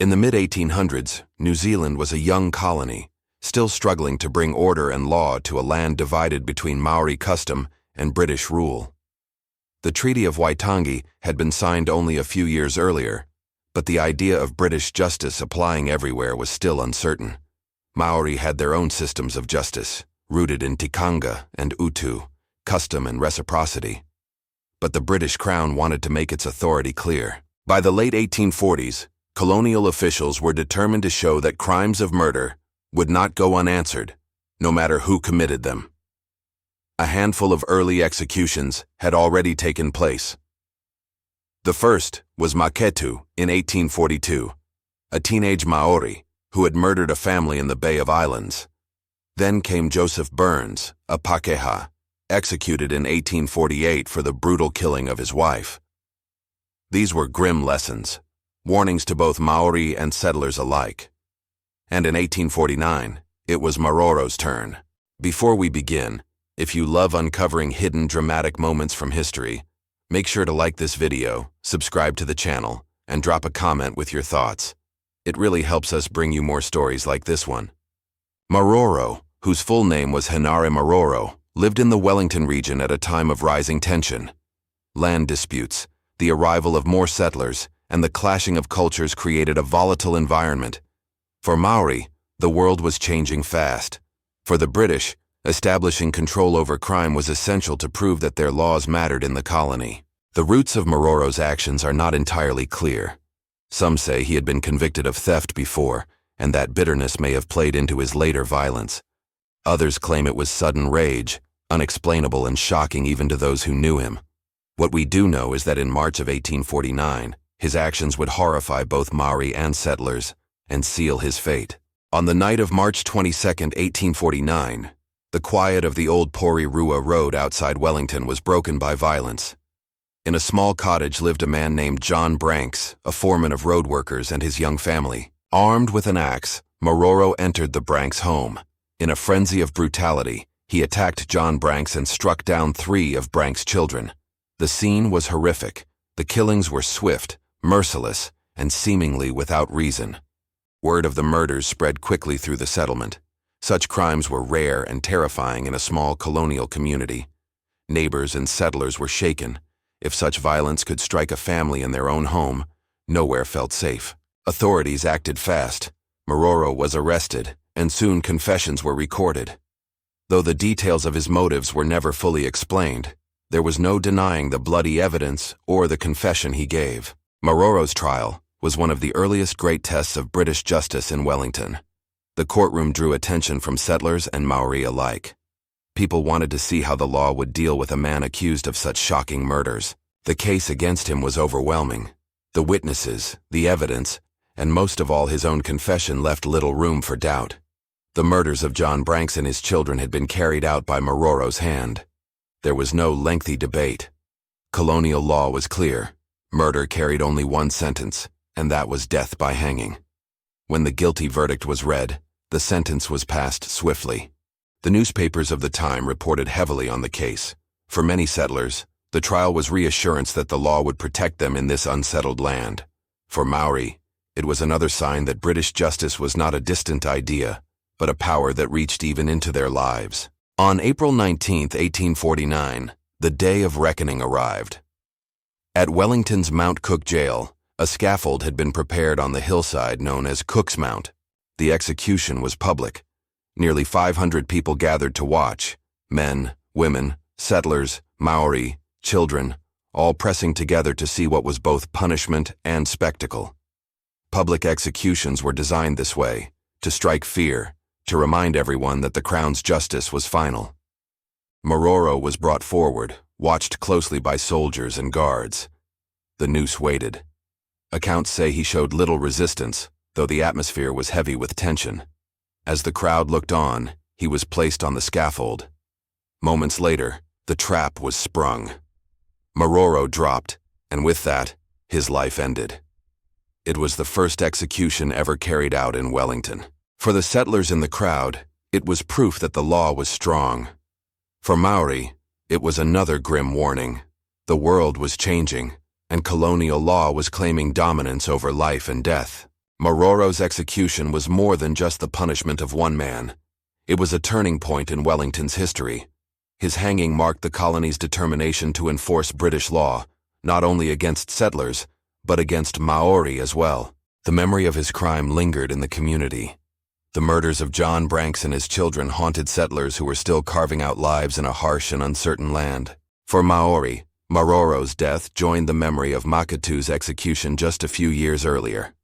In the mid-1800s, New Zealand was a young colony, still struggling to bring order and law to a land divided between Maori custom and British rule. The Treaty of Waitangi had been signed only a few years earlier, but the idea of British justice applying everywhere was still uncertain. Maori had their own systems of justice, rooted in tikanga and utu, custom and reciprocity. But the British Crown wanted to make its authority clear. By the late 1840s, colonial officials were determined to show that crimes of murder would not go unanswered, no matter who committed them. A handful of early executions had already taken place. The first was Maketu in 1842, a teenage Maori who had murdered a family in the Bay of Islands. Then came Joseph Burns, a Pakeha, executed in 1848 for the brutal killing of his wife. These were grim lessons, warnings to both Maori and settlers alike. And in 1849, it was Maroro's turn. Before we begin, if you love uncovering hidden dramatic moments from history, make sure to like this video, subscribe to the channel, and drop a comment with your thoughts. It really helps us bring you more stories like this one. Maroro, whose full name was Henare Maroro, lived in the Wellington region at a time of rising tension. Land disputes, the arrival of more settlers, and the clashing of cultures created a volatile environment. For Maori, the world was changing fast. For the British, establishing control over crime was essential to prove that their laws mattered in the colony. The roots of Maroro's actions are not entirely clear. Some say he had been convicted of theft before, and that bitterness may have played into his later violence. Others claim it was sudden rage, unexplainable and shocking even to those who knew him. What we do know is that in March of 1849, his actions would horrify both Maori and settlers and seal his fate. On the night of March 22, 1849, the quiet of the old Porirua Road outside Wellington was broken by violence. In a small cottage lived a man named John Branks, a foreman of road workers, and his young family. Armed with an axe, Maroro entered the Branks home. In a frenzy of brutality, he attacked John Branks and struck down 3 of Branks' children. The scene was horrific. The killings were swift, merciless, and seemingly without reason. Word of the murders spread quickly through the settlement. Such crimes were rare and terrifying in a small colonial community. Neighbors and settlers were shaken. If such violence could strike a family in their own home, nowhere felt safe. Authorities acted fast. Maroro was arrested, and soon confessions were recorded. Though the details of his motives were never fully explained, there was no denying the bloody evidence or the confession he gave. Maroro's trial was one of the earliest great tests of British justice in Wellington. The courtroom drew attention from settlers and Maori alike. People wanted to see how the law would deal with a man accused of such shocking murders. The case against him was overwhelming. The witnesses, the evidence, and most of all his own confession left little room for doubt. The murders of John Branks and his children had been carried out by Maroro's hand. There was no lengthy debate. Colonial law was clear. Murder carried only one sentence, and that was death by hanging. When the guilty verdict was read, the sentence was passed swiftly. The newspapers of the time reported heavily on the case. For many settlers, the trial was reassurance that the law would protect them in this unsettled land. For Maori, it was another sign that British justice was not a distant idea, but a power that reached even into their lives. On April 19, 1849, the day of reckoning arrived. At Wellington's Mount Cook Gaol, a scaffold had been prepared on the hillside known as Cook's Mount. The execution was public. Nearly 500 people gathered to watch, men, women, settlers, Maori, children, all pressing together to see what was both punishment and spectacle. Public executions were designed this way, to strike fear, to remind everyone that the Crown's justice was final. Maroro was brought forward, watched closely by soldiers and guards. The noose waited. Accounts say he showed little resistance, though the atmosphere was heavy with tension. As the crowd looked on, he was placed on the scaffold. Moments later, the trap was sprung. Maroro dropped, and with that, his life ended. It was the first execution ever carried out in Wellington. For the settlers in the crowd, it was proof that the law was strong. For Maori, it was another grim warning. The world was changing, and colonial law was claiming dominance over life and death. Maroro's execution was more than just the punishment of one man. It was a turning point in Wellington's history. His hanging marked the colony's determination to enforce British law, not only against settlers, but against Māori as well. The memory of his crime lingered in the community. The murders of John Branks and his children haunted settlers who were still carving out lives in a harsh and uncertain land. For Māori, Maroro's death joined the memory of Makatu's execution just a few years earlier.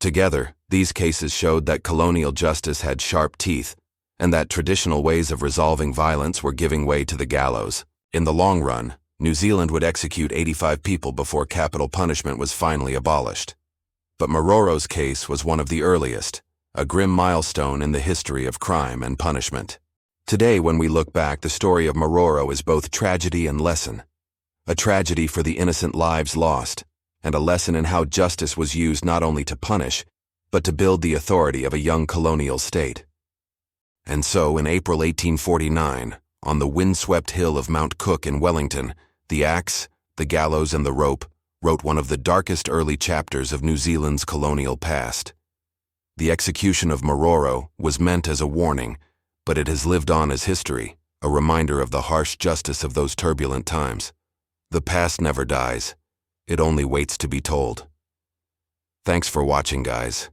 Together, these cases showed that colonial justice had sharp teeth, and that traditional ways of resolving violence were giving way to the gallows. In the long run, New Zealand would execute 85 people before capital punishment was finally abolished. But Maroro's case was one of the earliest, a grim milestone in the history of crime and punishment. Today, when we look back, the story of Maroro is both tragedy and lesson. A tragedy for the innocent lives lost, and a lesson in how justice was used not only to punish, but to build the authority of a young colonial state. And so, in April 1849, on the windswept hill of Mount Cook in Wellington, the axe, the gallows, and the rope wrote one of the darkest early chapters of New Zealand's colonial past. The execution of Maroro was meant as a warning, but it has lived on as history, a reminder of the harsh justice of those turbulent times. The past never dies. It only waits to be told. Thanks for watching, guys.